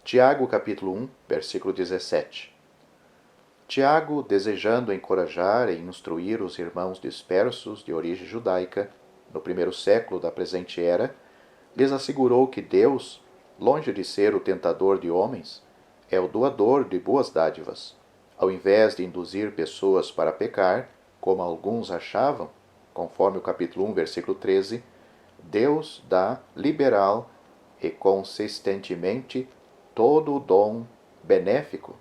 Tiago capítulo 1, versículo 17. Tiago, desejando encorajar e instruir os irmãos dispersos de origem judaica, no primeiro século da presente era, lhes assegurou que Deus, longe de ser o tentador de homens, é o doador de boas dádivas. Ao invés de induzir pessoas para pecar, como alguns achavam, conforme o capítulo 1, versículo 13, Deus dá liberal e consistentemente todo o dom benéfico.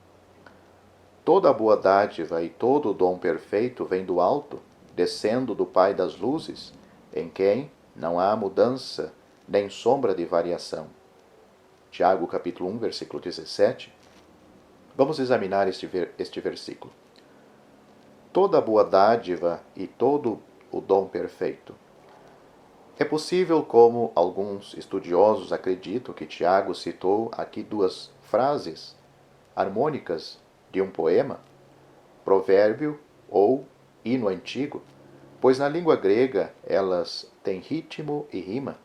Toda a boa dádiva e todo o dom perfeito vem do alto, descendo do Pai das luzes, em quem não há mudança nem sombra de variação. Tiago capítulo 1, versículo 17. Vamos examinar este versículo. Toda a boa dádiva e todo o dom perfeito. É possível, como alguns estudiosos acreditam, que Tiago citou aqui duas frases harmônicas de um poema, provérbio ou hino antigo, pois na língua grega elas têm ritmo e rima,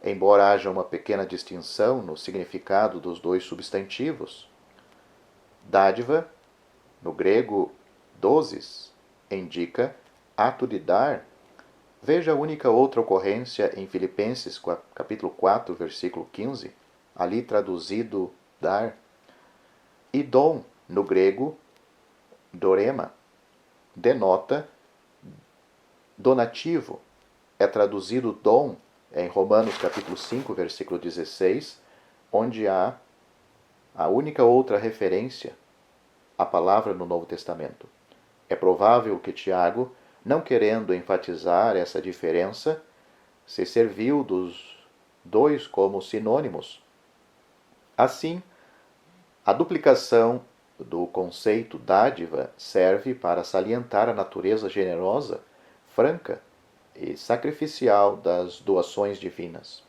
embora haja uma pequena distinção no significado dos dois substantivos. Dádiva, no grego doses, indica ato de dar. Veja a única outra ocorrência em Filipenses capítulo 4, versículo 15, ali traduzido dar. E dom, no grego dorema, denota donativo. É traduzido dom em Romanos capítulo 5, versículo 16, onde há a única outra referência à palavra no Novo Testamento. É provável que Tiago, não querendo enfatizar essa diferença, se serviu dos dois como sinônimos. Assim, a duplicação do conceito dádiva serve para salientar a natureza generosa, franca e sacrificial das doações divinas.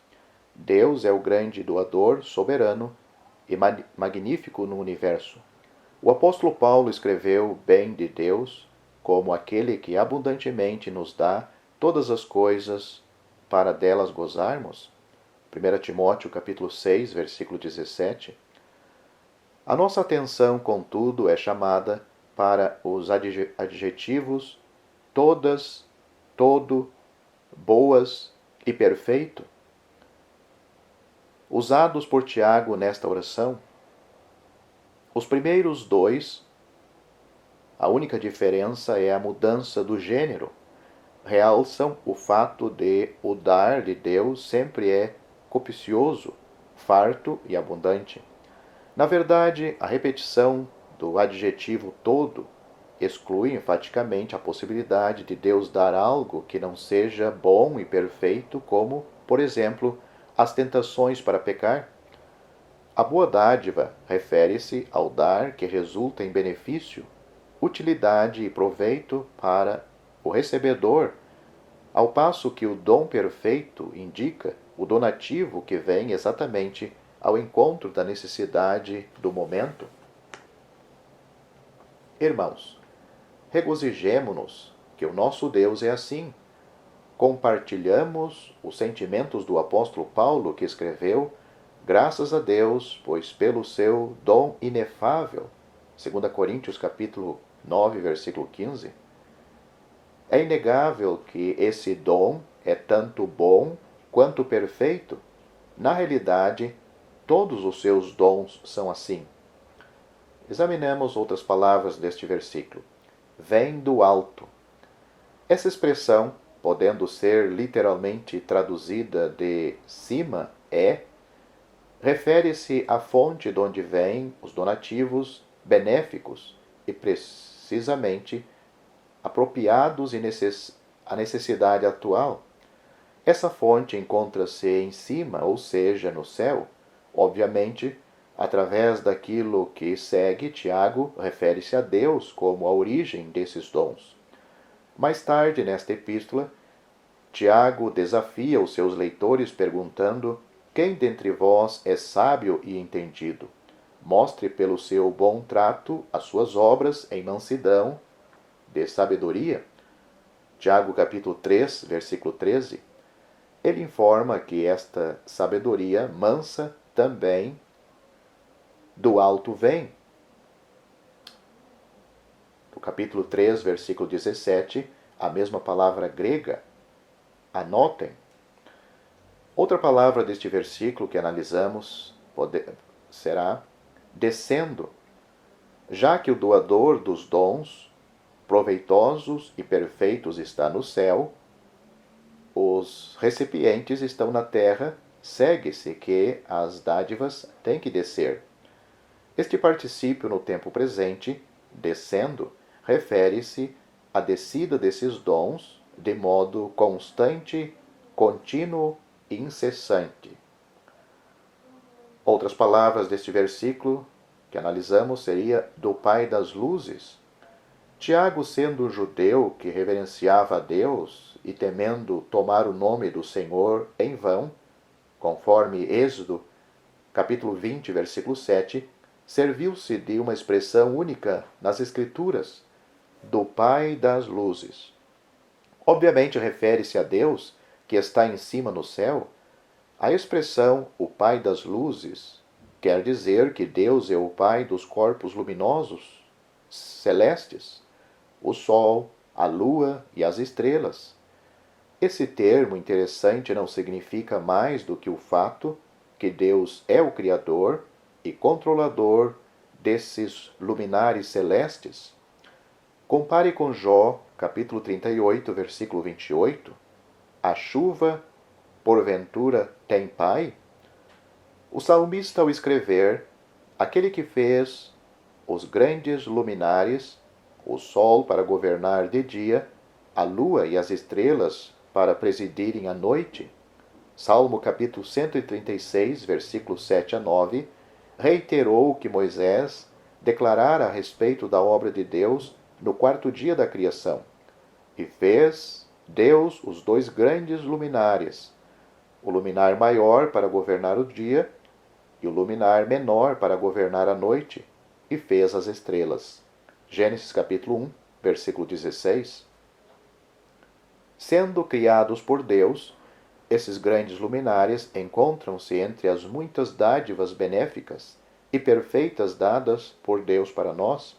Deus é o grande doador, soberano e magnífico no universo. O apóstolo Paulo escreveu bem de Deus como aquele que abundantemente nos dá todas as coisas para delas gozarmos. 1 Timóteo capítulo 6, versículo 17. A nossa atenção, contudo, é chamada para os adjetivos todas, todo, boas e perfeito, usados por Tiago nesta oração. Os primeiros dois, a única diferença é a mudança do gênero, realçam o fato de o dar de Deus sempre é copicioso, farto e abundante. Na verdade, a repetição do adjetivo todo exclui enfaticamente a possibilidade de Deus dar algo que não seja bom e perfeito, como, por exemplo, as tentações para pecar. A boa dádiva refere-se ao dar que resulta em benefício, utilidade e proveito para o recebedor, ao passo que o dom perfeito indica o donativo que vem exatamente ao encontro da necessidade do momento. Irmãos, regozijemo-nos que o nosso Deus é assim. Compartilhamos os sentimentos do apóstolo Paulo, que escreveu: graças a Deus, pois pelo seu dom inefável, 2 Coríntios capítulo 9, versículo 15. É inegável que esse dom é tanto bom quanto perfeito. Na realidade, todos os seus dons são assim. Examinemos outras palavras deste versículo. Vem do alto. Essa expressão, podendo ser literalmente traduzida de cima, refere-se à fonte de onde vêm os donativos benéficos e precisamente apropriados à necessidade atual. Essa fonte encontra-se em cima, ou seja, no céu. Obviamente, através daquilo que segue, Tiago refere-se a Deus como a origem desses dons. Mais tarde, nesta epístola, Tiago desafia os seus leitores perguntando: quem dentre vós é sábio e entendido? Mostre pelo seu bom trato as suas obras em mansidão de sabedoria. Tiago capítulo 3, versículo 13. Ele informa que esta sabedoria mansa também do alto vem. No capítulo 3, versículo 17, a mesma palavra grega. Anotem. Outra palavra deste versículo que analisamos será descendo, já que o doador dos dons proveitosos e perfeitos está no céu, os recipientes estão na terra, segue-se que as dádivas têm que descer. Este particípio no tempo presente, descendo, refere-se à descida desses dons de modo constante, contínuo e incessante. Outras palavras deste versículo que analisamos seria do Pai das Luzes. Tiago, sendo um judeu que reverenciava a Deus e temendo tomar o nome do Senhor em vão, conforme Êxodo, capítulo 20, versículo 7, serviu-se de uma expressão única nas Escrituras, do Pai das Luzes. Obviamente refere-se a Deus, que está em cima no céu. A expressão o Pai das Luzes quer dizer que Deus é o Pai dos corpos luminosos celestes, o Sol, a Lua e as estrelas. Esse termo interessante não significa mais do que o fato que Deus é o Criador e controlador desses luminares celestes. Compare com Jó, capítulo 38, versículo 28. A chuva, porventura, tem pai? O salmista, ao escrever, aquele que fez os grandes luminares, o sol para governar de dia, a lua e as estrelas para presidirem a noite, Salmo capítulo 136, versículos 7 a 9, reiterou o que Moisés declarara a respeito da obra de Deus no quarto dia da criação. E fez Deus os dois grandes luminares, o luminar maior para governar o dia e o luminar menor para governar a noite, e fez as estrelas. Gênesis capítulo 1, versículo 16. Sendo criados por Deus, esses grandes luminares encontram-se entre as muitas dádivas benéficas e perfeitas dadas por Deus para nós.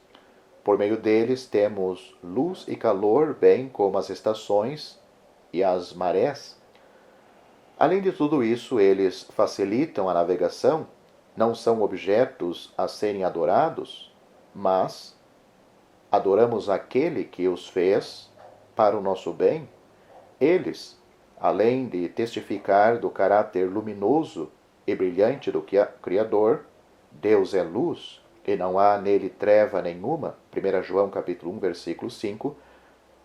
Por meio deles temos luz e calor, bem como as estações e as marés. Além de tudo isso, eles facilitam a navegação, não são objetos a serem adorados, mas adoramos aquele que os fez para o nosso bem. Eles, além de testificar do caráter luminoso e brilhante do Criador, Deus é luz e não há nele treva nenhuma, 1 João capítulo 1, versículo 5,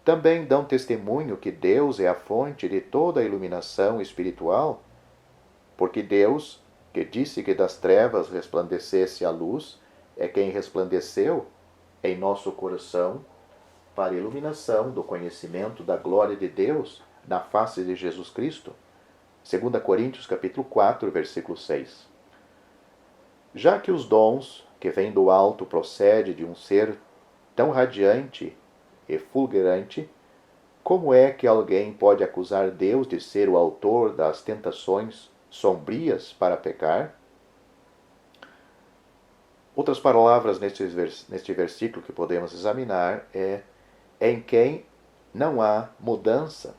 também dão testemunho que Deus é a fonte de toda a iluminação espiritual, porque Deus, que disse que das trevas resplandecesse a luz, é quem resplandeceu em nosso coração para a iluminação do conhecimento da glória de Deus na face de Jesus Cristo. 2 Coríntios capítulo 4, versículo 6. Já que os dons que vêm do alto procedem de um ser tão radiante e fulgurante, como é que alguém pode acusar Deus de ser o autor das tentações sombrias para pecar? Outras palavras neste versículo que podemos examinar é em quem não há mudança.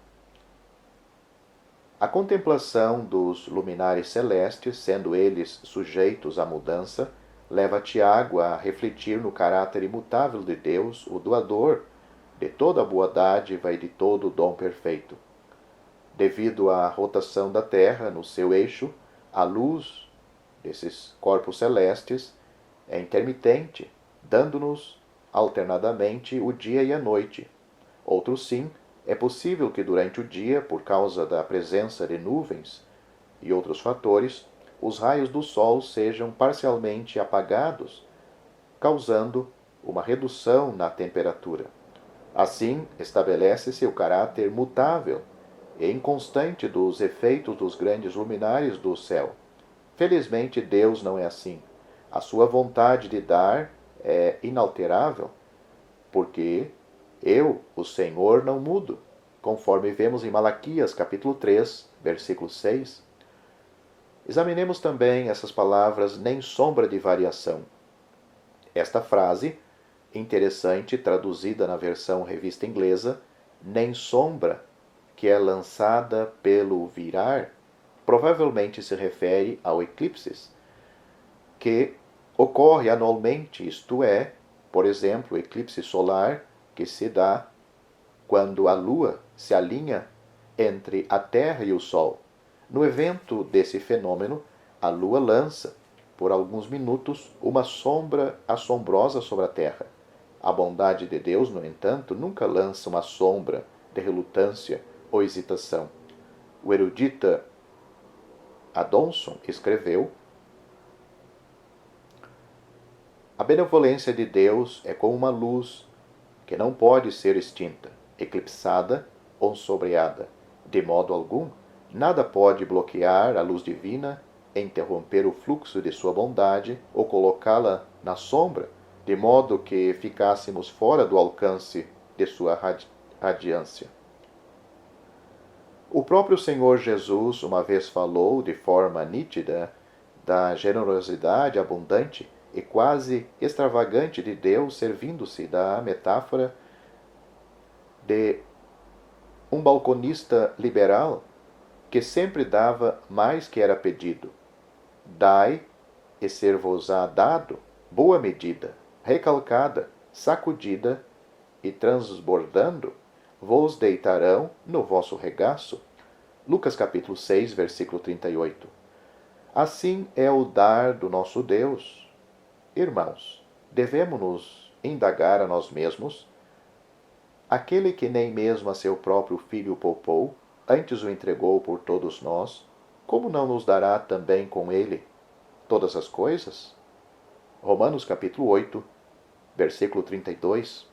A contemplação dos luminares celestes, sendo eles sujeitos à mudança, leva Tiago a refletir no caráter imutável de Deus, o doador de toda a boa dádiva e de todo o dom perfeito. Devido à rotação da Terra no seu eixo, a luz desses corpos celestes é intermitente, dando-nos alternadamente o dia e a noite. Outro sim, é possível que durante o dia, por causa da presença de nuvens e outros fatores, os raios do sol sejam parcialmente apagados, causando uma redução na temperatura. Assim, estabelece-se o caráter mutável e inconstante dos efeitos dos grandes luminares do céu. Felizmente, Deus não é assim. A sua vontade de dar é inalterável, porque eu, o Senhor, não mudo, conforme vemos em Malaquias capítulo 3, versículo 6. Examinemos também essas palavras nem sombra de variação. Esta frase, interessante, traduzida na versão revista inglesa, nem sombra, que é lançada pelo virar, provavelmente se refere ao eclipse, que ocorre anualmente, isto é, por exemplo, o eclipse solar, que se dá quando a Lua se alinha entre a Terra e o Sol. No evento desse fenômeno, a Lua lança, por alguns minutos, uma sombra assombrosa sobre a Terra. A bondade de Deus, no entanto, nunca lança uma sombra de relutância ou hesitação. O erudita Adamson escreveu: a benevolência de Deus é como uma luz que não pode ser extinta, eclipsada ou sombreada. De modo algum, nada pode bloquear a luz divina, interromper o fluxo de sua bondade ou colocá-la na sombra, de modo que ficássemos fora do alcance de sua radiância. O próprio Senhor Jesus uma vez falou de forma nítida da generosidade abundante e quase extravagante de Deus, servindo-se da metáfora de um balconista liberal que sempre dava mais que era pedido. Dai, e ser-vos-á dado, boa medida, recalcada, sacudida e transbordando, vos deitarão no vosso regaço. Lucas capítulo 6, versículo 38. Assim é o dar do nosso Deus. Irmãos, devemos-nos indagar a nós mesmos: aquele que nem mesmo a seu próprio filho poupou, antes o entregou por todos nós, como não nos dará também com ele todas as coisas? Romanos capítulo 8, versículo 32.